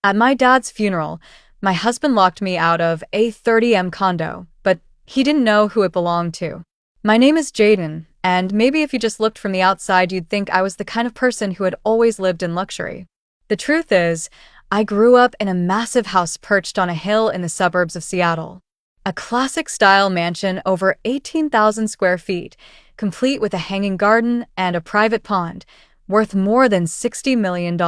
At my dad's funeral, my husband locked me out of a 30M condo, but he didn't know who it belonged to. My name is Jaden, and maybe if you just looked from the outside, you'd think I was the kind of person who had always lived in luxury. The truth is, I grew up in a massive house perched on a hill in the suburbs of Seattle. A classic-style mansion over 18,000 square feet, complete with a hanging garden and a private pond, worth more than $60 million.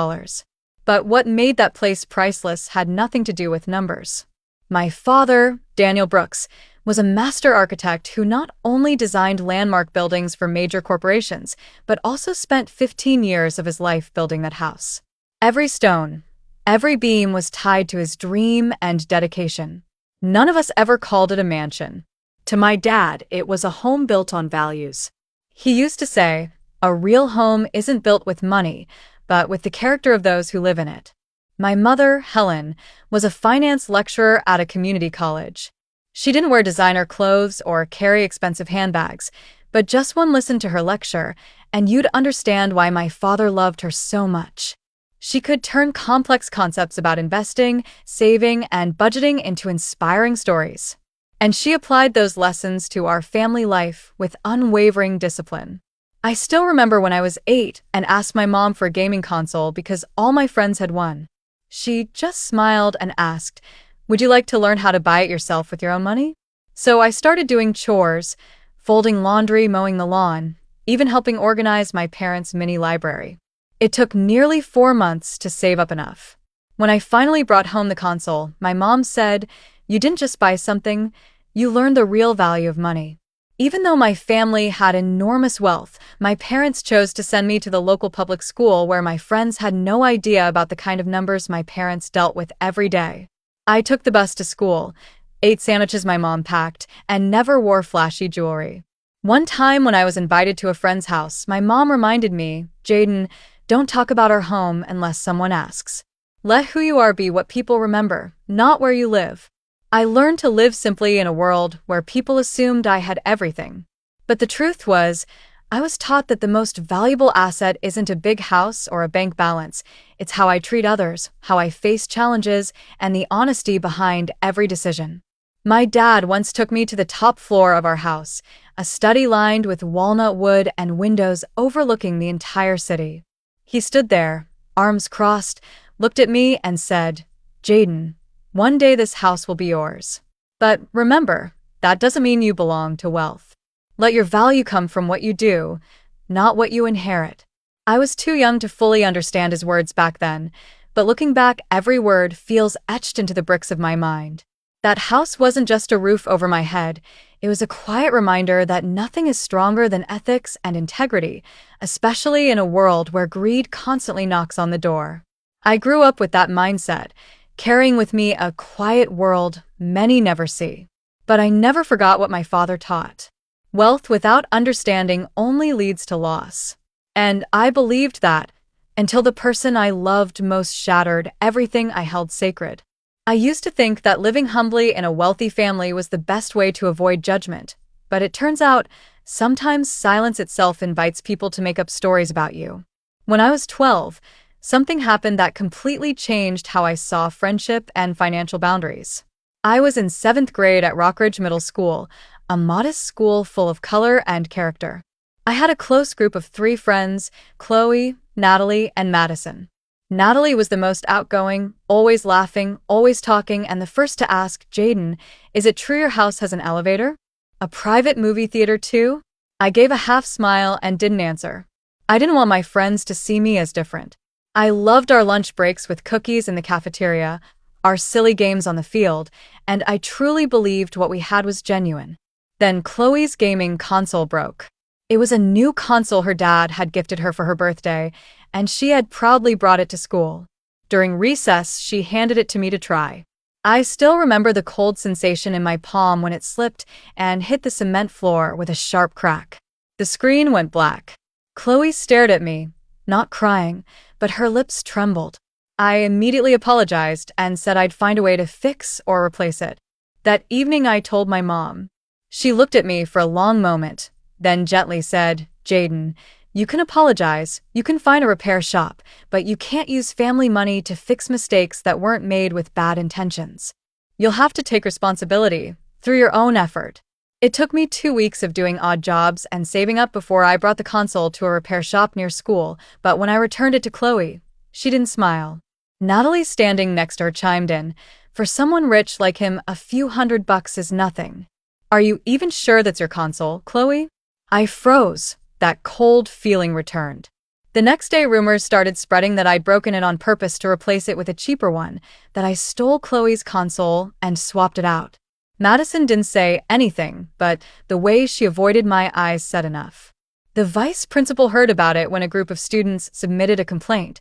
But what made that place priceless had nothing to do with numbers. My father, Daniel Brooks, was a master architect who not only designed landmark buildings for major corporations, but also spent 15 years of his life building that house. Every stone, every beam was tied to his dream and dedication. None of us ever called it a mansion. To my dad, it was a home built on values. He used to say, "A real home isn't built with money, but with the character of those who live in it." My mother, Helen, was a finance lecturer at a community college. She didn't wear designer clothes or carry expensive handbags, but just one listen to her lecture, and you'd understand why my father loved her so much. She could turn complex concepts about investing, saving, and budgeting into inspiring stories. And she applied those lessons to our family life with unwavering discipline. I still remember when I was 8 and asked my mom for a gaming console because all my friends had one. She just smiled and asked, "Would you like to learn how to buy it yourself with your own money?" So I started doing chores, folding laundry, mowing the lawn, even helping organize my parents' mini library. It took nearly 4 months to save up enough. When I finally brought home the console, my mom said, "You didn't just buy something, you learned the real value of money." Even though my family had enormous wealth, my parents chose to send me to the local public school where my friends had no idea about the kind of numbers my parents dealt with every day. I took the bus to school, ate sandwiches my mom packed, and never wore flashy jewelry. One time when I was invited to a friend's house, my mom reminded me, "Jaden, don't talk about our home unless someone asks. Let who you are be what people remember, not where you live." I learned to live simply in a world where people assumed I had everything. But the truth was, I was taught that the most valuable asset isn't a big house or a bank balance. It's how I treat others, how I face challenges, and the honesty behind every decision. My dad once took me to the top floor of our house, a study lined with walnut wood and windows overlooking the entire city. He stood there, arms crossed, looked at me and said, "Jaden, one day this house will be yours. But remember, that doesn't mean you belong to wealth. Let your value come from what you do, not what you inherit." I was too young to fully understand his words back then, but looking back, every word feels etched into the bricks of my mind. That house wasn't just a roof over my head, it was a quiet reminder that nothing is stronger than ethics and integrity, especially in a world where greed constantly knocks on the door. I grew up with that mindset, carrying with me a quiet world many never see. But I never forgot what my father taught. Wealth without understanding only leads to loss. And I believed that, until the person I loved most shattered everything I held sacred. I used to think that living humbly in a wealthy family was the best way to avoid judgment, but it turns out sometimes silence itself invites people to make up stories about you. When I was 12, something happened that completely changed how I saw friendship and financial boundaries. I was in 7th grade at Rockridge Middle School, a modest school full of color and character. I had a close group of 3 friends, Chloe, Natalie, and Madison. Natalie was the most outgoing, always laughing, always talking, and the first to ask, "Jaden, is it true your house has an elevator? A private movie theater too?" I gave a half smile and didn't answer. I didn't want my friends to see me as different. I loved our lunch breaks with cookies in the cafeteria, our silly games on the field, and I truly believed what we had was genuine. Then Chloe's gaming console broke. It was a new console her dad had gifted her for her birthday, and she had proudly brought it to school. During recess, she handed it to me to try. I still remember the cold sensation in my palm when it slipped and hit the cement floor with a sharp crack. The screen went black. Chloe stared at me, not crying, but her lips trembled. I immediately apologized and said I'd find a way to fix or replace it. That evening I told my mom. She looked at me for a long moment, then gently said, "Jaden, You can apologize, you can find a repair shop, but you can't use family money to fix mistakes that weren't made with bad intentions. You'll have to take responsibility through your own effort. It took me 2 weeks of doing odd jobs and saving up before I brought the console to a repair shop near school, but when I returned it to Chloe, she didn't smile. Natalie, standing next to her, chimed in, "For someone rich like him, a few $100 is nothing." "Are you even sure that's your console, Chloe?" I froze. That cold feeling returned. The next day, rumors started spreading that I'd broken it on purpose to replace it with a cheaper one, that I stole Chloe's console and swapped it out. Madison didn't say anything, but the way she avoided my eyes said enough. The vice principal heard about it when a group of students submitted a complaint,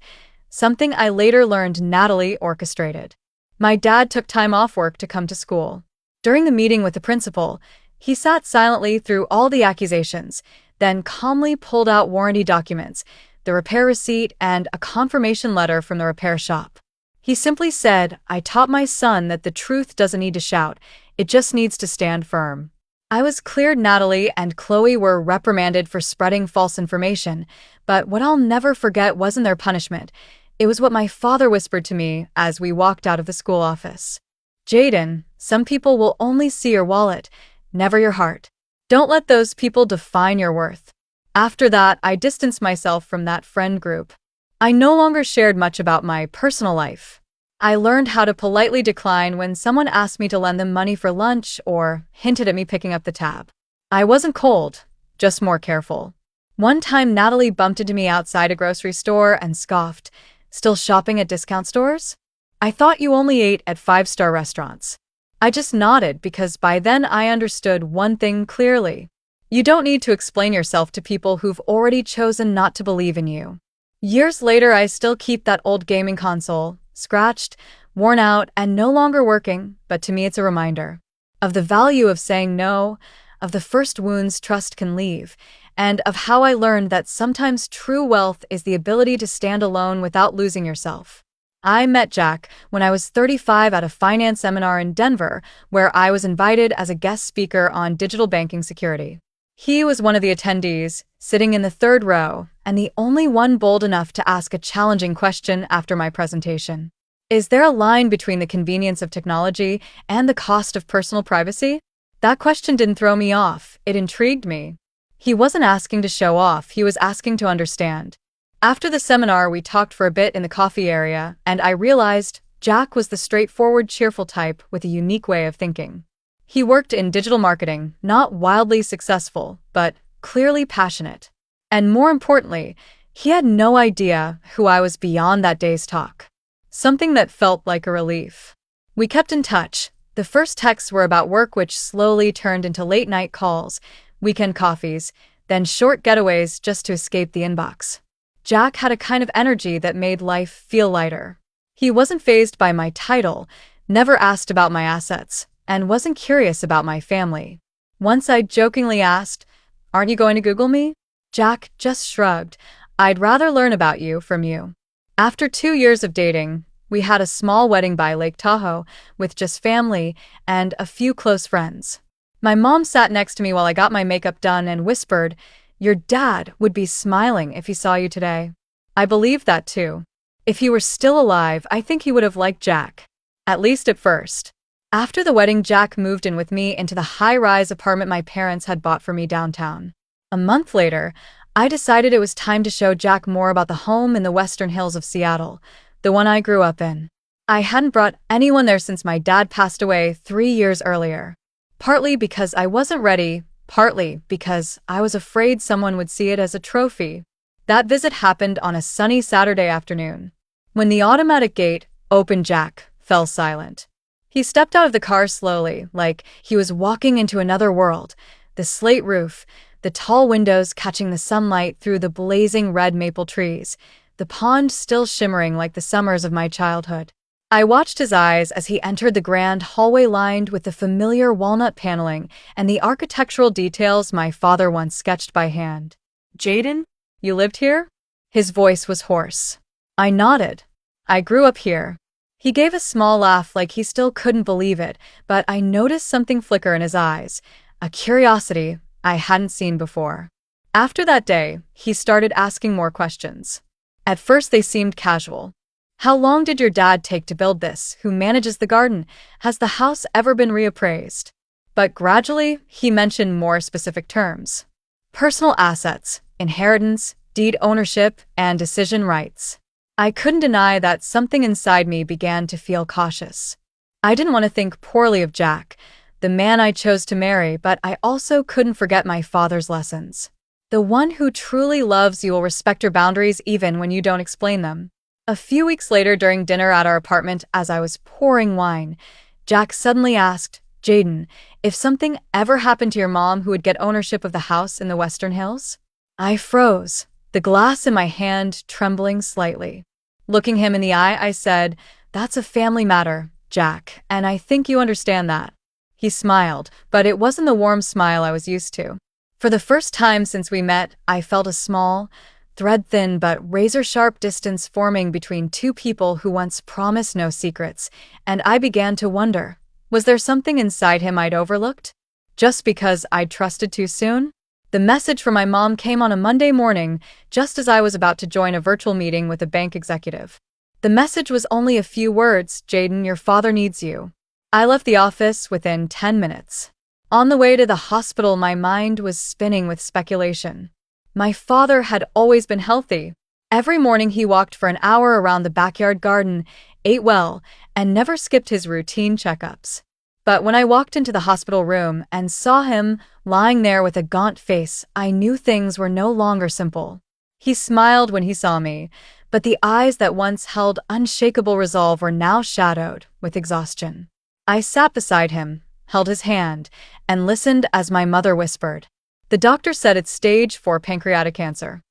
something I later learned Natalie orchestrated. My dad took time off work to come to school. During the meeting with the principal, he sat silently through all the accusations, then calmly pulled out warranty documents, the repair receipt, and a confirmation letter from the repair shop. He simply said, "I taught my son that the truth doesn't need to shout, it just needs to stand firm." I was cleared. Natalie and Chloe were reprimanded for spreading false information, but what I'll never forget wasn't their punishment. It was what my father whispered to me as we walked out of the school office. "Jaden, some people will only see your wallet, never your heart. Don't let those people define your worth." After that, I distanced myself from that friend group. I no longer shared much about my personal life. I learned how to politely decline when someone asked me to lend them money for lunch or hinted at me picking up the tab. I wasn't cold, just more careful. One time, Natalie bumped into me outside a grocery store and scoffed, "Still shopping at discount stores? I thought you only ate at 5-star restaurants." I just nodded because by then I understood one thing clearly. You don't need to explain yourself to people who've already chosen not to believe in you. Years later, I still keep that old gaming console, scratched, worn out, and no longer working, but to me it's a reminder of the value of saying no, of the first wounds trust can leave, and of how I learned that sometimes true wealth is the ability to stand alone without losing yourself. I met Jack when I was 35 at a finance seminar in Denver, where I was invited as a guest speaker on digital banking security. He was one of the attendees, sitting in the third row, and the only one bold enough to ask a challenging question after my presentation. Is there a line between the convenience of technology and the cost of personal privacy? That question didn't throw me off, it intrigued me. He wasn't asking to show off, he was asking to understand. After the seminar, we talked for a bit in the coffee area, and I realized Jack was the straightforward, cheerful type with a unique way of thinking. He worked in digital marketing, not wildly successful, but clearly passionate. And more importantly, he had no idea who I was beyond that day's talk. Something that felt like a relief. We kept in touch. The first texts were about work, which slowly turned into late-night calls, weekend coffees, then short getaways just to escape the inbox. Jack had a kind of energy that made life feel lighter. He wasn't fazed by my title, never asked about my assets, and wasn't curious about my family. Once I jokingly asked, "Aren't you going to Google me?" Jack just shrugged. "I'd rather learn about you from you." After 2 years of dating, we had a small wedding by Lake Tahoe with just family and a few close friends. My mom sat next to me while I got my makeup done and whispered, "Your dad would be smiling if he saw you today." I believed that too. If he were still alive, I think he would have liked Jack. At least at first. After the wedding, Jack moved in with me into the high-rise apartment my parents had bought for me downtown. A month later, I decided it was time to show Jack more about the home in the western hills of Seattle, the one I grew up in. I hadn't brought anyone there since my dad passed away 3 years earlier. Partly because I wasn't ready, partly because I was afraid someone would see it as a trophy. That visit happened on a sunny Saturday afternoon. When the automatic gate opened, Jack fell silent. He stepped out of the car slowly, like he was walking into another world. The slate roof, the tall windows catching the sunlight through the blazing red maple trees, the pond still shimmering like the summers of my childhood. I watched his eyes as he entered the grand hallway lined with the familiar walnut paneling and the architectural details my father once sketched by hand. "Jaden, you lived here?" His voice was hoarse. I nodded. "I grew up here." He gave a small laugh like he still couldn't believe it, but I noticed something flicker in his eyes, a curiosity I hadn't seen before. After that day, he started asking more questions. At first they seemed casual. How long did your dad take to build this? Who manages the garden? Has the house ever been reappraised? But gradually, he mentioned more specific terms. Personal assets, inheritance, deed ownership, and decision rights. I couldn't deny that something inside me began to feel cautious. I didn't want to think poorly of Jack, the man I chose to marry, but I also couldn't forget my father's lessons. The one who truly loves you will respect your boundaries even when you don't explain them. A few weeks later, during dinner at our apartment, as I was pouring wine, Jack suddenly asked, "Jaden, if something ever happened to your mom, who would get ownership of the house in the Western Hills?" I froze, the glass in my hand trembling slightly. Looking him in the eye, I said, "That's a family matter, Jack, and I think you understand that." He smiled, but it wasn't the warm smile I was used to. For the first time since we met, I felt a small, thread-thin but razor-sharp distance forming between two people who once promised no secrets, and I began to wonder, was there something inside him I'd overlooked? Just because I'd trusted too soon? The message from my mom came on a Monday morning, just as I was about to join a virtual meeting with a bank executive. The message was only a few words: "Jaden, your father needs you." I left the office within 10 minutes. On the way to the hospital, my mind was spinning with speculation. My father had always been healthy. Every morning he walked for an hour around the backyard garden, ate well, and never skipped his routine checkups. But when I walked into the hospital room and saw him lying there with a gaunt face, I knew things were no longer simple. He smiled when he saw me, but the eyes that once held unshakable resolve were now shadowed with exhaustion. I sat beside him, held his hand, and listened as my mother whispered, "The doctor said it's stage 4 pancreatic cancer.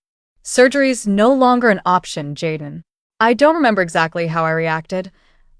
Surgery's no longer an option, Jaden." I don't remember exactly how I reacted.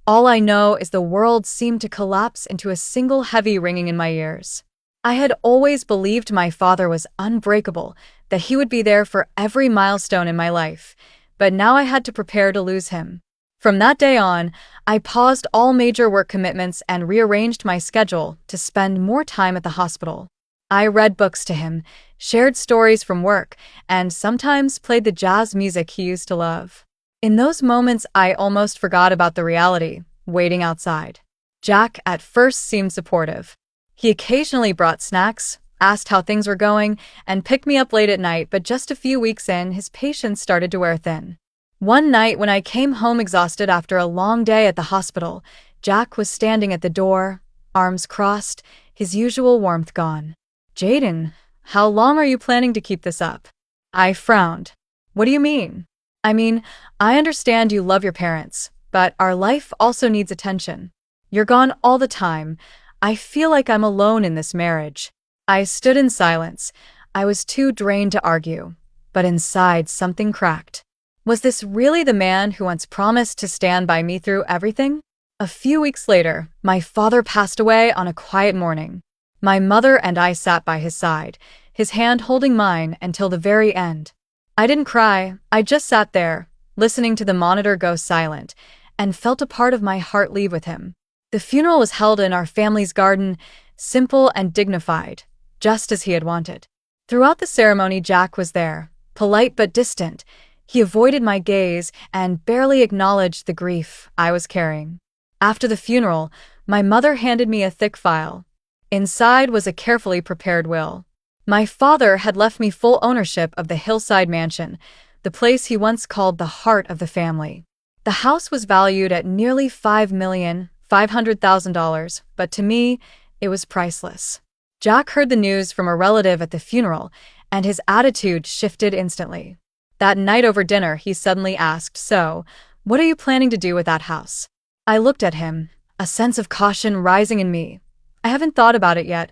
All I know is the world seemed to collapse into a single heavy ringing in my ears. I had always believed my father was unbreakable, that he would be there for every milestone in my life, but now I had to prepare to lose him. From that day on, I paused all major work commitments and rearranged my schedule to spend more time at the hospital. I read books to him, shared stories from work, and sometimes played the jazz music he used to love. In those moments, I almost forgot about the reality waiting outside. Jack at first seemed supportive. He occasionally brought snacks, asked how things were going, and picked me up late at night, but just a few weeks in, his patience started to wear thin. One night when I came home exhausted after a long day at the hospital, Jack was standing at the door, arms crossed, his usual warmth gone. "Jaden, how long are you planning to keep this up?" I frowned. "What do you mean?" "I mean, I understand you love your parents, but our life also needs attention. You're gone all the time. I feel like I'm alone in this marriage." I stood in silence. I was too drained to argue, but inside something cracked. Was this really the man who once promised to stand by me through everything? A few weeks later, my father passed away on a quiet morning. My mother and I sat by his side, his hand holding mine until the very end. I didn't cry, I just sat there, listening to the monitor go silent, and felt a part of my heart leave with him. The funeral was held in our family's garden, simple and dignified, just as he had wanted. Throughout the ceremony, Jack was there, polite but distant. He avoided my gaze and barely acknowledged the grief I was carrying. After the funeral, my mother handed me a thick file. Inside was a carefully prepared will. My father had left me full ownership of the hillside mansion, the place he once called the heart of the family. The house was valued at nearly $5,500,000, but to me, it was priceless. Jack heard the news from a relative at the funeral, and his attitude shifted instantly. That night over dinner, he suddenly asked, "So, what are you planning to do with that house?" I looked at him, a sense of caution rising in me. "I haven't thought about it yet.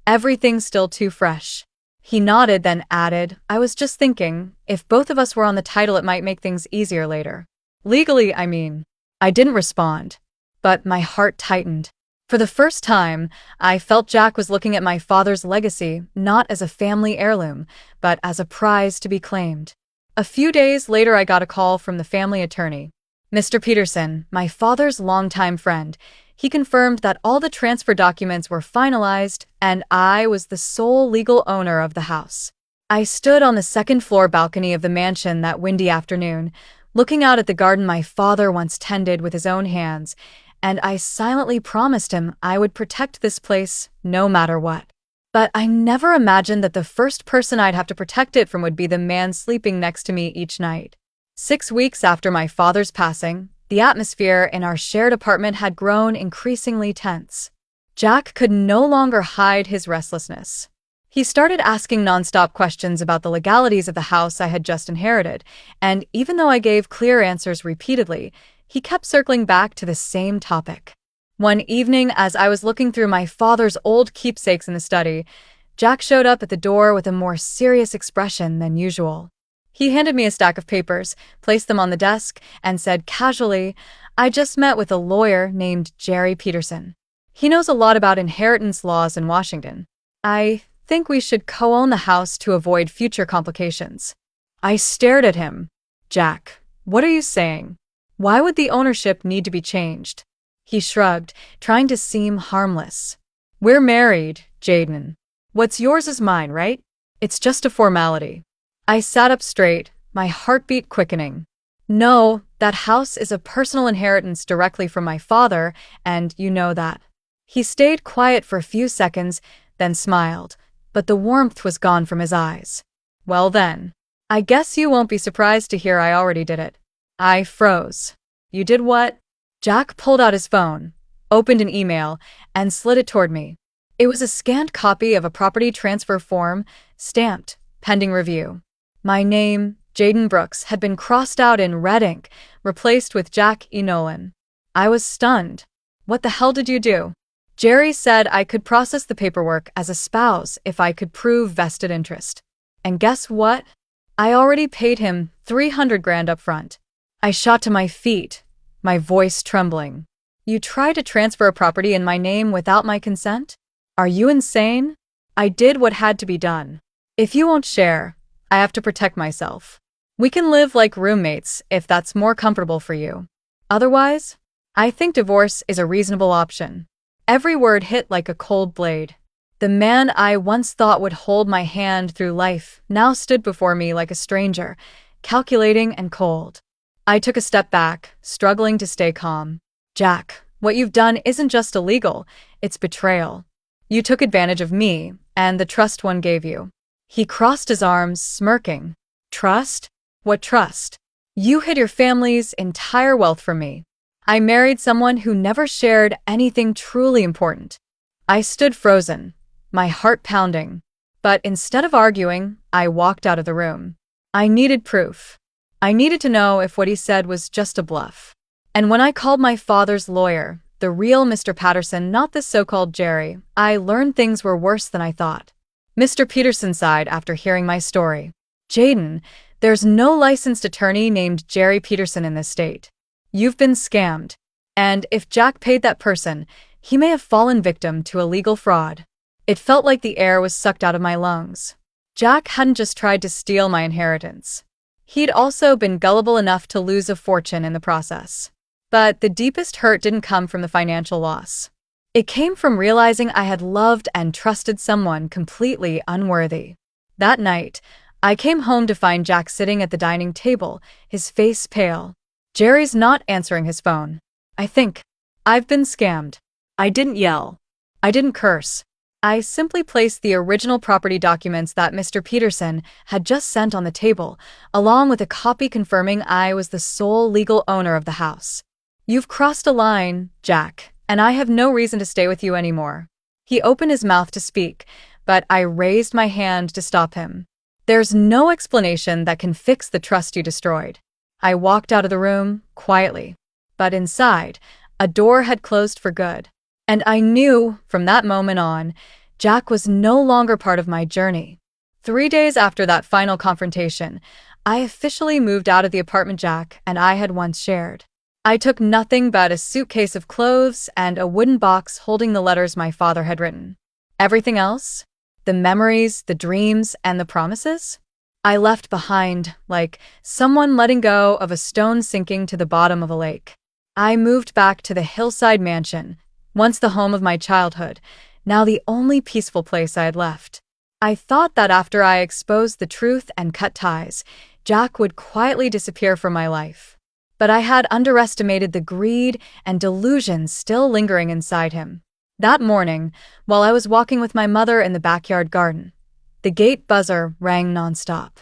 Everything's still too fresh." He nodded, then added, "I was just thinking, if both of us were on the title, it might make things easier later. Legally, I mean." I didn't respond, but my heart tightened. For the first time, I felt Jack was looking at my father's legacy not as a family heirloom, but as a prize to be claimed. A few days later, I got a call from the family attorney. Mr. Peterson, my father's longtime friend. He confirmed that all the transfer documents were finalized and I was the sole legal owner of the house. I stood on the second-floor balcony of the mansion that windy afternoon, looking out at the garden my father once tended with his own hands, and I silently promised him I would protect this place no matter what. But I never imagined that the first person I'd have to protect it from would be the man sleeping next to me each night. 6 weeks after my father's passing, the atmosphere in our shared apartment had grown increasingly tense. Jack could no longer hide his restlessness. He started asking nonstop questions about the legalities of the house I had just inherited, and even though I gave clear answers repeatedly, he kept circling back to the same topic. One evening, as I was looking through my father's old keepsakes in the study, Jack showed up at the door with a more serious expression than usual. He handed me a stack of papers, placed them on the desk, and said casually, "I just met with a lawyer named Jerry Peterson. He knows a lot about inheritance laws in Washington. I think we should co-own the house to avoid future complications." I stared at him. "Jack, what are you saying? Why would the ownership need to be changed?" He shrugged, trying to seem harmless. "We're married, Jaden. What's yours is mine, right? It's just a formality." I sat up straight, my heartbeat quickening. "No, that house is a personal inheritance directly from my father, and you know that." He stayed quiet for a few seconds, then smiled, but the warmth was gone from his eyes. "Well then, I guess you won't be surprised to hear I already did it." I froze. "You did what?" Jack pulled out his phone, opened an email, and slid it toward me. It was a scanned copy of a property transfer form, stamped, pending review. My name, Jaden Brooks, had been crossed out in red ink, replaced with Jack E. Nolan. I was stunned. "What the hell did you do?" "Jerry said I could process the paperwork as a spouse if I could prove vested interest. And guess what? I already paid him $300,000 up front." I shot to my feet, my voice trembling. "You tried to transfer a property in my name without my consent? Are you insane?" "I did what had to be done. If you won't share, I have to protect myself. We can live like roommates if that's more comfortable for you. Otherwise, I think divorce is a reasonable option." Every word hit like a cold blade. The man I once thought would hold my hand through life now stood before me like a stranger, calculating and cold. I took a step back, struggling to stay calm. "Jack, what you've done isn't just illegal, it's betrayal. You took advantage of me and the trust one gave you." He crossed his arms, smirking. "Trust? What trust? You hid your family's entire wealth from me. I married someone who never shared anything truly important." I stood frozen, my heart pounding. But instead of arguing, I walked out of the room. I needed proof. I needed to know if what he said was just a bluff. And when I called my father's lawyer, the real Mr. Patterson, not this so-called Jerry, I learned things were worse than I thought. Mr. Peterson sighed after hearing my story. "Jaden, there's no licensed attorney named Jerry Peterson in this state. You've been scammed. And if Jack paid that person, he may have fallen victim to a legal fraud." It felt like the air was sucked out of my lungs. Jack hadn't just tried to steal my inheritance. He'd also been gullible enough to lose a fortune in the process. But the deepest hurt didn't come from the financial loss. It came from realizing I had loved and trusted someone completely unworthy. That night, I came home to find Jack sitting at the dining table, his face pale. "Jerry's not answering his phone. I think I've been scammed." I didn't yell. I didn't curse. I simply placed the original property documents that Mr. Peterson had just sent on the table, along with a copy confirming I was the sole legal owner of the house. "You've crossed a line, Jack, and I have no reason to stay with you anymore." He opened his mouth to speak, but I raised my hand to stop him. "There's no explanation that can fix the trust you destroyed." I walked out of the room, quietly. But inside, a door had closed for good. And I knew, from that moment on, Jack was no longer part of my journey. 3 days after that final confrontation, I officially moved out of the apartment Jack and I had once shared. I took nothing but a suitcase of clothes and a wooden box holding the letters my father had written. Everything else, the memories, the dreams, and the promises, I left behind, like someone letting go of a stone sinking to the bottom of a lake. I moved back to the hillside mansion, once the home of my childhood, now the only peaceful place I had left. I thought that after I exposed the truth and cut ties, Jack would quietly disappear from my life. But I had underestimated the greed and delusion still lingering inside him. That morning, while I was walking with my mother in the backyard garden, the gate buzzer rang nonstop.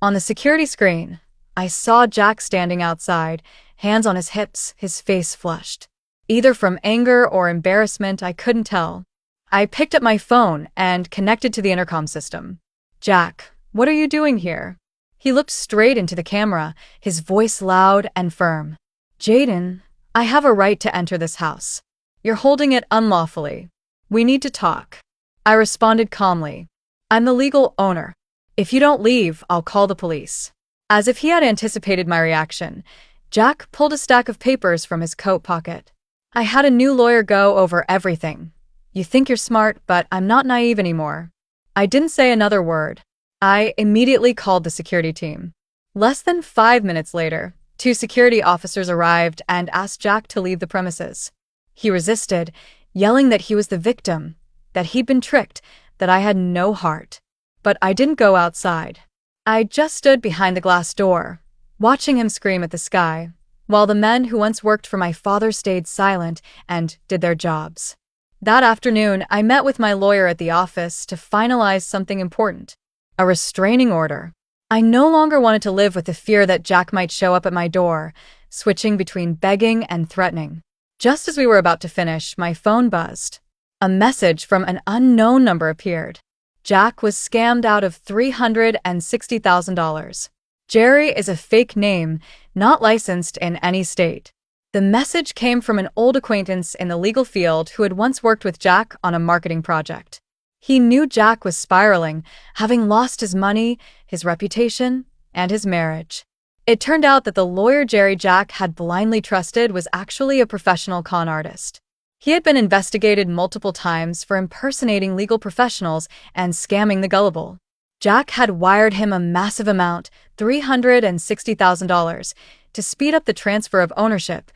On the security screen, I saw Jack standing outside, hands on his hips, his face flushed. Either from anger or embarrassment, I couldn't tell. I picked up my phone and connected to the intercom system. "Jack, what are you doing here?" He looked straight into the camera, his voice loud and firm. "Jaden, I have a right to enter this house. You're holding it unlawfully. We need to talk." I responded calmly. "I'm the legal owner. If you don't leave, I'll call the police." As if he had anticipated my reaction, Jack pulled a stack of papers from his coat pocket. "I had a new lawyer go over everything. You think you're smart, but I'm not naive anymore." I didn't say another word. I immediately called the security team. Less than 5 minutes later, 2 security officers arrived and asked Jack to leave the premises. He resisted, yelling that he was the victim, that he'd been tricked, that I had no heart. But I didn't go outside. I just stood behind the glass door, watching him scream at the sky, while the men who once worked for my father stayed silent and did their jobs. That afternoon, I met with my lawyer at the office to finalize something important: a restraining order. I no longer wanted to live with the fear that Jack might show up at my door, switching between begging and threatening. Just as we were about to finish, my phone buzzed. A message from an unknown number appeared. Jack was scammed out of $360,000. Jerry is a fake name, not licensed in any state. The message came from an old acquaintance in the legal field who had once worked with Jack on a marketing project. He knew Jack was spiraling, having lost his money, his reputation, and his marriage. It turned out that the lawyer Jerry Jack had blindly trusted was actually a professional con artist. He had been investigated multiple times for impersonating legal professionals and scamming the gullible. Jack had wired him a massive amount, $360,000, to speed up the transfer of ownership,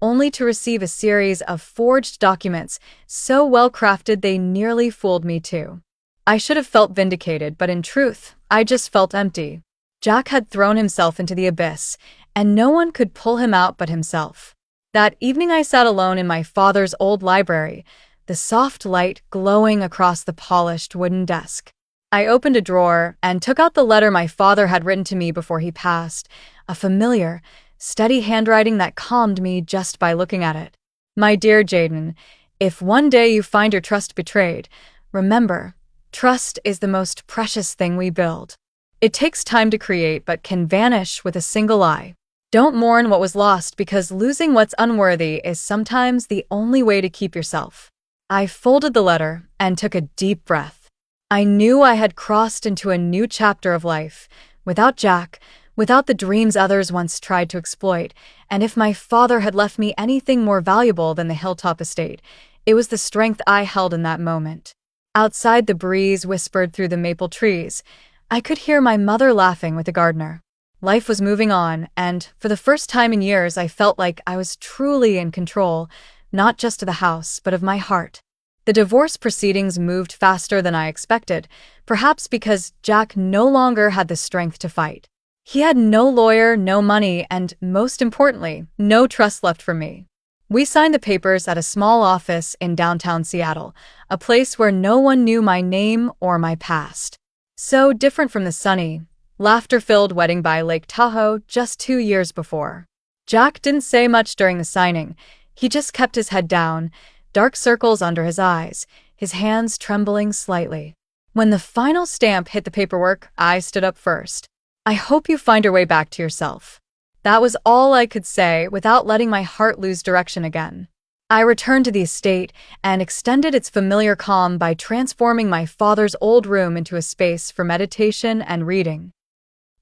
only to receive a series of forged documents so well-crafted they nearly fooled me too. I should have felt vindicated, but in truth, I just felt empty. Jack had thrown himself into the abyss, and no one could pull him out but himself. That evening I sat alone in my father's old library, the soft light glowing across the polished wooden desk. I opened a drawer and took out the letter my father had written to me before he passed, a familiar, steady handwriting that calmed me just by looking at it. "My dear Jaden, if one day you find your trust betrayed, remember, trust is the most precious thing we build. It takes time to create but can vanish with a single lie. Don't mourn what was lost because losing what's unworthy is sometimes the only way to keep yourself." I folded the letter and took a deep breath. I knew I had crossed into a new chapter of life, without Jack, without the dreams others once tried to exploit, and if my father had left me anything more valuable than the hilltop estate, it was the strength I held in that moment. Outside, the breeze whispered through the maple trees. I could hear my mother laughing with the gardener. Life was moving on, and for the first time in years I felt like I was truly in control, not just of the house, but of my heart. The divorce proceedings moved faster than I expected, perhaps because Jack no longer had the strength to fight. He had no lawyer, no money, and, most importantly, no trust left for me. We signed the papers at a small office in downtown Seattle, a place where no one knew my name or my past. So different from the sunny, laughter-filled wedding by Lake Tahoe just 2 years before. Jack didn't say much during the signing. He just kept his head down, dark circles under his eyes, his hands trembling slightly. When the final stamp hit the paperwork, I stood up first. "I hope you find your way back to yourself." That was all I could say without letting my heart lose direction again. I returned to the estate and extended its familiar calm by transforming my father's old room into a space for meditation and reading.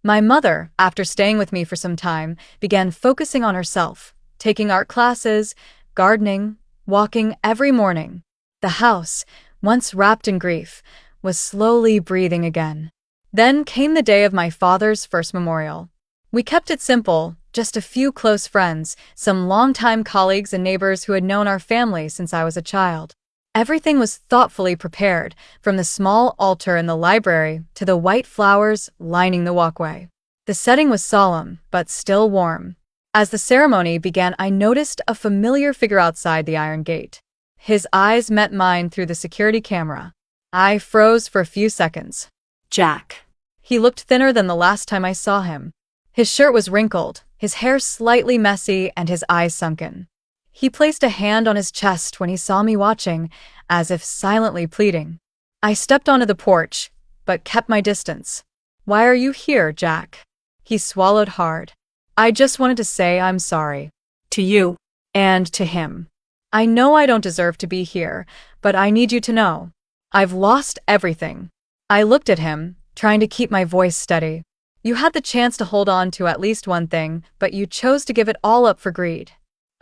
My mother, after staying with me for some time, began focusing on herself, taking art classes, gardening, walking every morning. The house, once wrapped in grief, was slowly breathing again. Then came the day of my father's first memorial. We kept it simple, just a few close friends, some longtime colleagues and neighbors who had known our family since I was a child. Everything was thoughtfully prepared, from the small altar in the library to the white flowers lining the walkway. The setting was solemn, but still warm. As the ceremony began, I noticed a familiar figure outside the iron gate. His eyes met mine through the security camera. I froze for a few seconds. Jack. He looked thinner than the last time I saw him. His shirt was wrinkled, his hair slightly messy, and his eyes sunken. He placed a hand on his chest when he saw me watching, as if silently pleading. I stepped onto the porch, but kept my distance. "Why are you here, Jack?" He swallowed hard. "I just wanted to say I'm sorry." To you. And to him. "I know I don't deserve to be here, but I need you to know. I've lost everything." I looked at him, trying to keep my voice steady. "You had the chance to hold on to at least one thing, but you chose to give it all up for greed.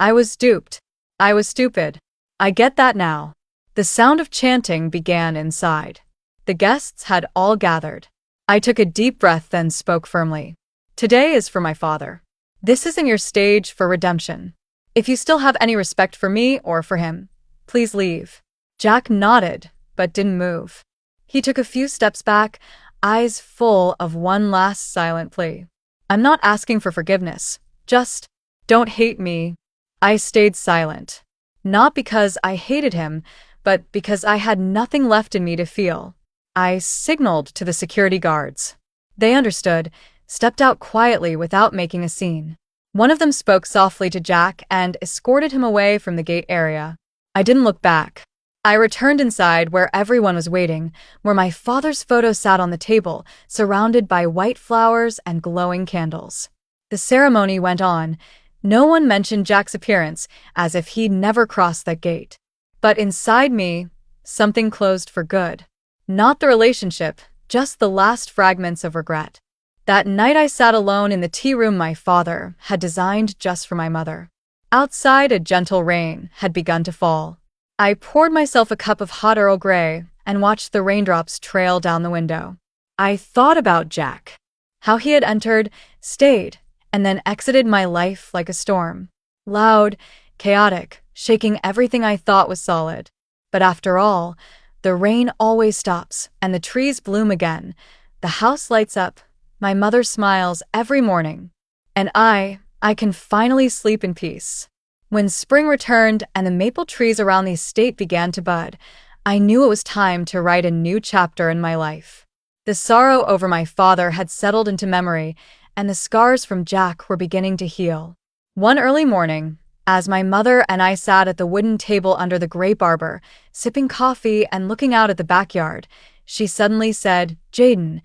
I was duped. I was stupid. I get that now." The sound of chanting began inside. The guests had all gathered. I took a deep breath, then spoke firmly. "Today is for my father. This isn't your stage for redemption. If you still have any respect for me or for him, please leave." Jack nodded, but didn't move. He took a few steps back, eyes full of one last silent plea. "I'm not asking for forgiveness. Just don't hate me." I stayed silent. Not because I hated him, but because I had nothing left in me to feel. I signaled to the security guards. They understood, stepped out quietly without making a scene. One of them spoke softly to Jack and escorted him away from the gate area. I didn't look back. I returned inside where everyone was waiting, where my father's photo sat on the table, surrounded by white flowers and glowing candles. The ceremony went on. No one mentioned Jack's appearance, as if he'd never crossed that gate. But inside me, something closed for good. Not the relationship, just the last fragments of regret. That night I sat alone in the tea room my father had designed just for my mother. Outside, a gentle rain had begun to fall. I poured myself a cup of hot Earl Grey and watched the raindrops trail down the window. I thought about Jack. How he had entered, stayed, and then exited my life like a storm. Loud, chaotic, shaking everything I thought was solid. But after all, the rain always stops, and the trees bloom again. The house lights up, my mother smiles every morning. And I can finally sleep in peace. When spring returned and the maple trees around the estate began to bud, I knew it was time to write a new chapter in my life. The sorrow over my father had settled into memory, and the scars from Jack were beginning to heal. One early morning, as my mother and I sat at the wooden table under the grape arbor, sipping coffee and looking out at the backyard, she suddenly said, "Jaden,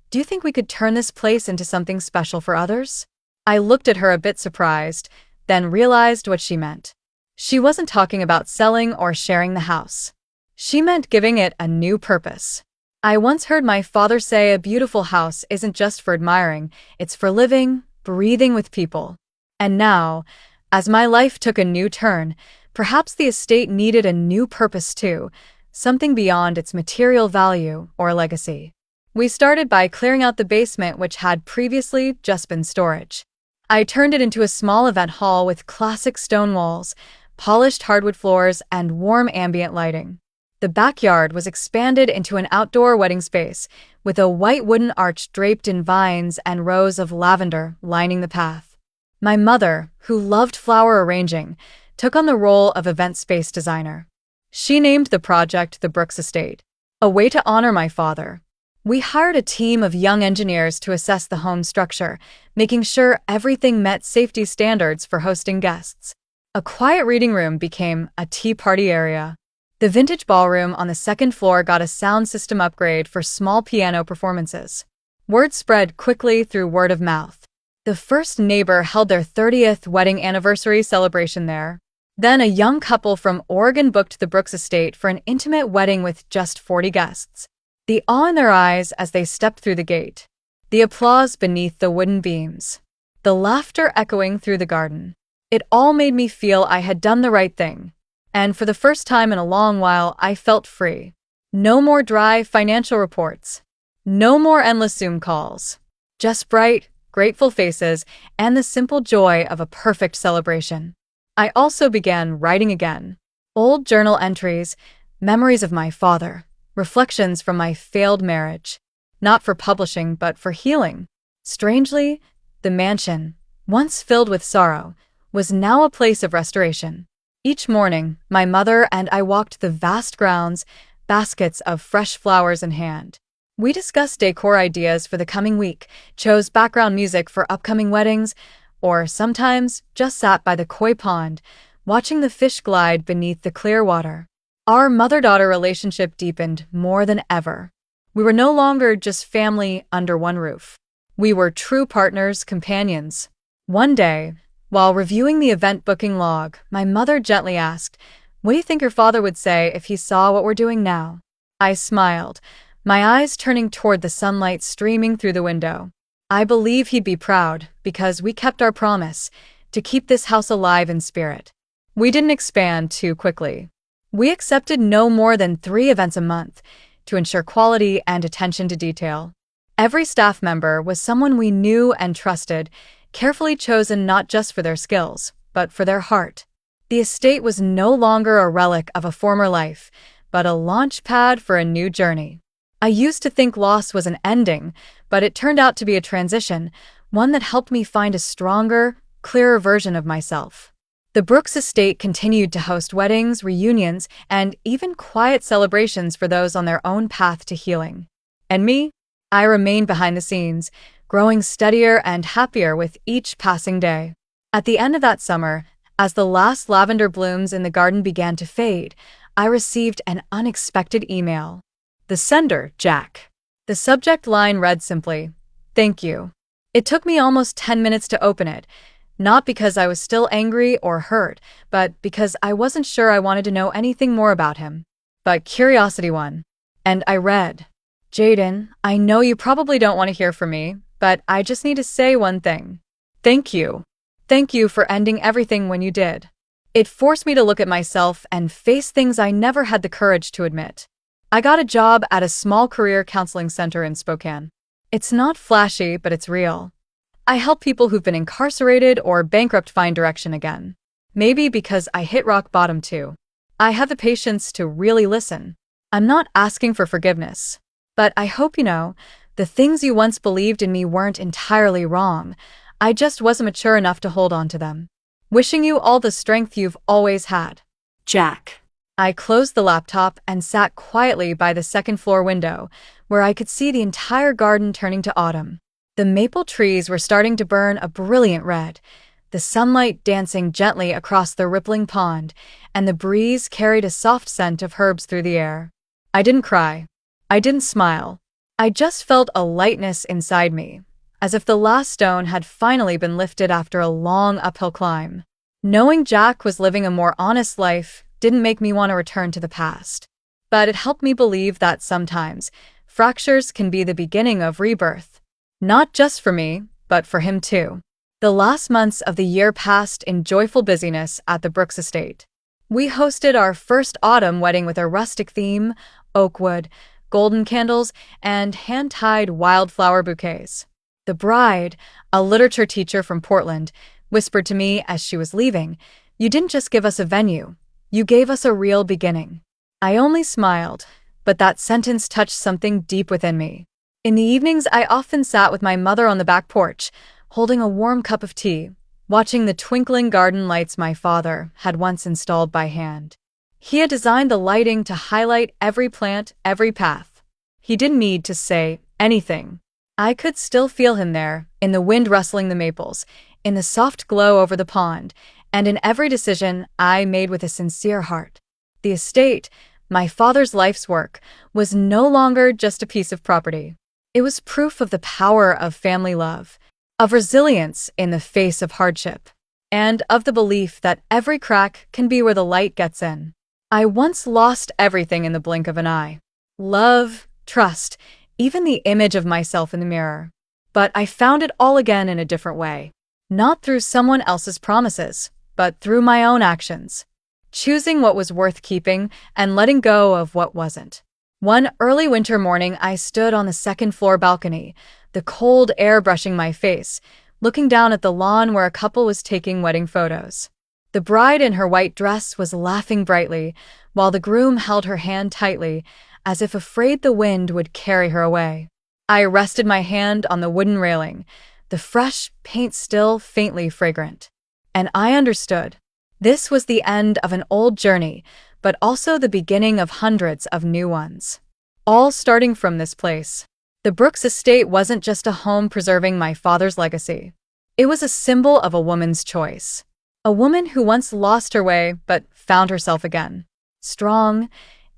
do you think we could turn this place into something special for others?" I looked at her a bit surprised, then realized what she meant. She wasn't talking about selling or sharing the house. She meant giving it a new purpose. I once heard my father say a beautiful house isn't just for admiring, it's for living, breathing with people. And now, as my life took a new turn, perhaps the estate needed a new purpose too, something beyond its material value or legacy. We started by clearing out the basement, which had previously just been storage. I turned it into a small event hall with classic stone walls, polished hardwood floors, and warm ambient lighting. The backyard was expanded into an outdoor wedding space, with a white wooden arch draped in vines and rows of lavender lining the path. My mother, who loved flower arranging, took on the role of event space designer. She named the project the Brooks Estate, a way to honor my father. We hired a team of young engineers to assess the home structure, making sure everything met safety standards for hosting guests. A quiet reading room became a tea party area. The vintage ballroom on the second floor got a sound system upgrade for small piano performances. Word spread quickly through word of mouth. The first neighbor held their 30th wedding anniversary celebration there. Then a young couple from Oregon booked the Brooks Estate for an intimate wedding with just 40 guests. The awe in their eyes as they stepped through the gate. The applause beneath the wooden beams. The laughter echoing through the garden. It all made me feel I had done the right thing. And for the first time in a long while, I felt free. No more dry financial reports. No more endless Zoom calls. Just bright, grateful faces and the simple joy of a perfect celebration. I also began writing again. Old journal entries, Memories of my father, reflections from my failed marriage. Not for publishing, but for healing. Strangely, the mansion, once filled with sorrow, was now a place of restoration. Each morning, my mother and I walked the vast grounds, baskets of fresh flowers in hand. We discussed decor ideas for the coming week, chose background music for upcoming weddings, or sometimes just sat by the koi pond, watching the fish glide beneath the clear water. Our mother-daughter relationship deepened more than ever. We were no longer just family under one roof. We were true partners, companions. One day, while reviewing the event booking log, my mother gently asked, "What do you think your father would say if he saw what we're doing now?" I smiled, my eyes turning toward the sunlight streaming through the window. I believe he'd be proud, because we kept our promise to keep this house alive in spirit. We didn't expand too quickly. We accepted no more than 3 events a month to ensure quality and attention to detail. Every staff member was someone we knew and trusted, carefully chosen not just for their skills, but for their heart. The estate was no longer a relic of a former life, but a launch pad for a new journey. I used to think loss was an ending, but it turned out to be a transition, one that helped me find a stronger, clearer version of myself. The Brooks estate continued to host weddings, reunions, and even quiet celebrations for those on their own path to healing. And me? I remained behind the scenes, growing steadier and happier with each passing day. At the end of that summer, as the last lavender blooms in the garden began to fade, I received an unexpected email. The sender, Jack. The subject line read simply, "Thank you." It took me almost 10 minutes to open it, not because I was still angry or hurt, but because I wasn't sure I wanted to know anything more about him. But curiosity won. And I read, "Jaden, I know you probably don't want to hear from me, but I just need to say one thing. Thank you. Thank you for ending everything when you did." It forced me to look at myself and face things I never had the courage to admit. I got a job at a small career counseling center in Spokane. It's not flashy, but it's real. I help people who've been incarcerated or bankrupt find direction again. Maybe because I hit rock bottom too. I have the patience to really listen. I'm not asking for forgiveness. But I hope you know, the things you once believed in me weren't entirely wrong. I just wasn't mature enough to hold on to them. Wishing you all the strength you've always had. Jack. I closed the laptop and sat quietly by the second-floor window, where I could see the entire garden turning to autumn. The maple trees were starting to burn a brilliant red, the sunlight dancing gently across the rippling pond, and the breeze carried a soft scent of herbs through the air. I didn't cry. I didn't smile. I just felt a lightness inside me, as if the last stone had finally been lifted after a long uphill climb. Knowing Jack was living a more honest life didn't make me want to return to the past. But it helped me believe that sometimes fractures can be the beginning of rebirth. Not just for me, but for him too. The last months of the year passed in joyful busyness at the Brooks estate. We hosted our first autumn wedding with a rustic theme, oak wood, golden candles, and hand-tied wildflower bouquets. The bride, a literature teacher from Portland, whispered to me as she was leaving, "You didn't just give us a venue, you gave us a real beginning." I only smiled, but that sentence touched something deep within me. In the evenings, I often sat with my mother on the back porch, holding a warm cup of tea, watching the twinkling garden lights my father had once installed by hand. He had designed the lighting to highlight every plant, every path. He didn't need to say anything. I could still feel him there, in the wind rustling the maples, in the soft glow over the pond, and in every decision I made with a sincere heart. The estate, my father's life's work, was no longer just a piece of property. It was proof of the power of family love, of resilience in the face of hardship, and of the belief that every crack can be where the light gets in. I once lost everything in the blink of an eye. Love, trust, even the image of myself in the mirror. But I found it all again in a different way. Not through someone else's promises, but through my own actions. Choosing what was worth keeping and letting go of what wasn't. One early winter morning, I stood on the second-floor balcony, the cold air brushing my face, looking down at the lawn where a couple was taking wedding photos. The bride in her white dress was laughing brightly, while the groom held her hand tightly, as if afraid the wind would carry her away. I rested my hand on the wooden railing, the fresh paint still faintly fragrant. And I understood. This was the end of an old journey, but also the beginning of hundreds of new ones. All starting from this place. The Brooks estate wasn't just a home preserving my father's legacy. It was a symbol of a woman's choice. A woman who once lost her way but found herself again. Strong,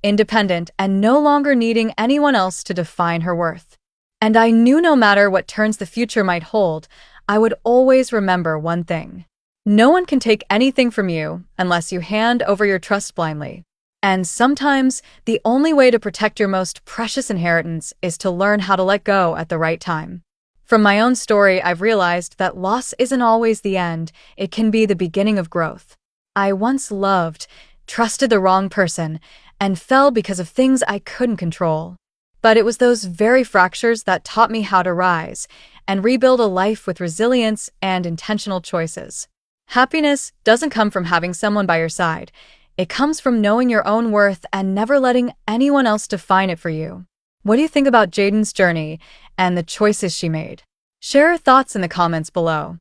independent, and no longer needing anyone else to define her worth. And I knew no matter what turns the future might hold, I would always remember one thing. No one can take anything from you unless you hand over your trust blindly. And sometimes, the only way to protect your most precious inheritance is to learn how to let go at the right time. From my own story, I've realized that loss isn't always the end, it can be the beginning of growth. I once loved, trusted the wrong person, and fell because of things I couldn't control. But it was those very fractures that taught me how to rise and rebuild a life with resilience and intentional choices. Happiness doesn't come from having someone by your side. It comes from knowing your own worth and never letting anyone else define it for you. What do you think about Jaden's journey and the choices she made? Share your thoughts in the comments below.